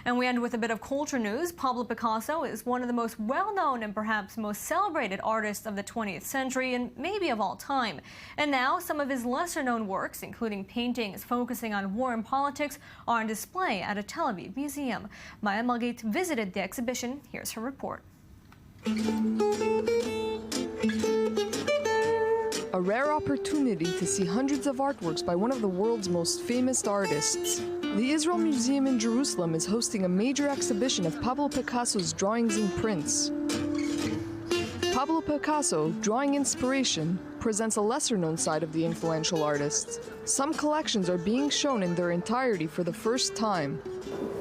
And we end with a bit of culture news. Pablo Picasso is one of the most well-known and perhaps most celebrated artists of the 20th century and maybe of all time. And now some of his lesser-known works, including paintings focusing on war and politics, are on display at a Tel Aviv museum. Maya Malgate visited the exhibition. Here's her report. A rare opportunity to see hundreds of artworks by one of the world's most famous artists. The Israel Museum in Jerusalem is hosting a major exhibition of Pablo Picasso's drawings and prints. Pablo Picasso, drawing inspiration, presents a lesser-known side of the influential artist. Some collections are being shown in their entirety for the first time.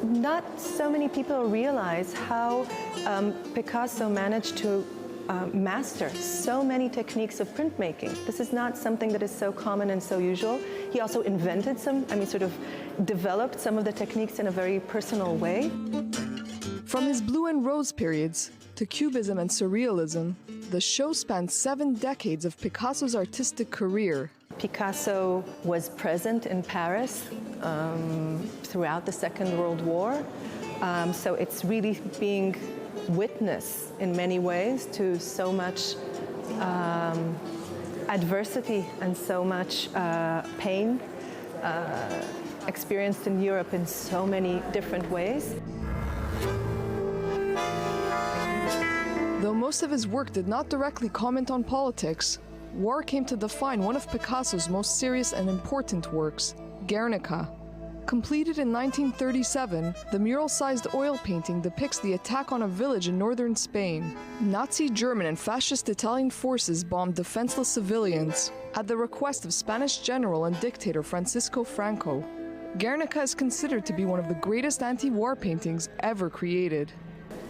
Not so many people realize how Picasso managed to master so many techniques of printmaking. This is not something that is so common and so usual. He also invented sort of developed some of the techniques in a very personal way. From his blue and rose periods to Cubism and Surrealism, the show spans 7 decades of Picasso's artistic career. Picasso was present in Paris throughout the Second World War, so it's really being witness in many ways to so much adversity and so much pain experienced in Europe in so many different ways. Though most of his work did not directly comment on politics, war came to define one of Picasso's most serious and important works, Guernica. Completed in 1937, the mural-sized oil painting depicts the attack on a village in northern Spain. Nazi German and fascist Italian forces bombed defenseless civilians at the request of Spanish general and dictator Francisco Franco. Guernica is considered to be one of the greatest anti-war paintings ever created.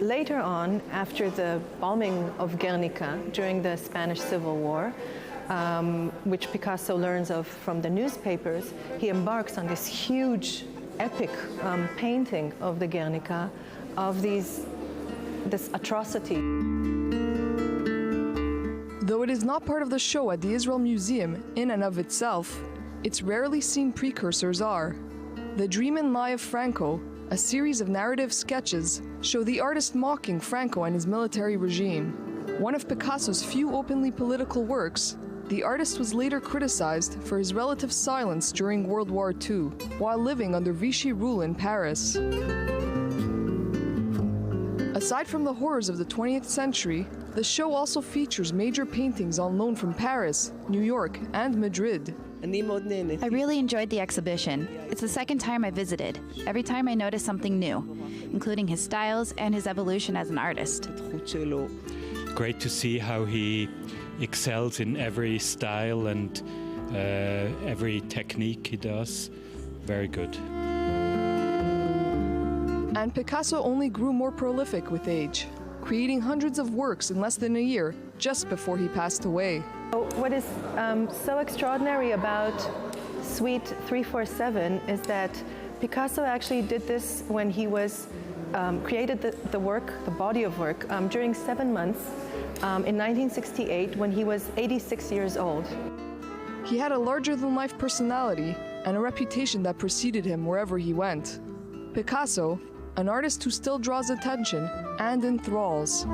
Later on, after the bombing of Guernica during the Spanish Civil War, which Picasso learns of from the newspapers, he embarks on this huge, epic painting of the Guernica, of this atrocity. Though it is not part of the show at the Israel Museum in and of itself, its rarely seen precursors are. The Dream and Lie of Franco, a series of narrative sketches, show the artist mocking Franco and his military regime. One of Picasso's few openly political works, the artist was later criticized for his relative silence during World War II, while living under Vichy rule in Paris. Aside from the horrors of the 20th century, the show also features major paintings on loan from Paris, New York, and Madrid. I really enjoyed the exhibition. It's the second time I visited. Every time I notice something new, including his styles and his evolution as an artist. Great to see how he excels in every style and every technique he does. Very good. And Picasso only grew more prolific with age, creating hundreds of works in less than a year, just before he passed away. What is so extraordinary about Suite 347 is that Picasso actually did this when he was created the work, the body of work, during 7 months in 1968 when he was 86 years old. He had a larger-than-life personality and a reputation that preceded him wherever he went. Picasso, an artist who still draws attention and enthralls.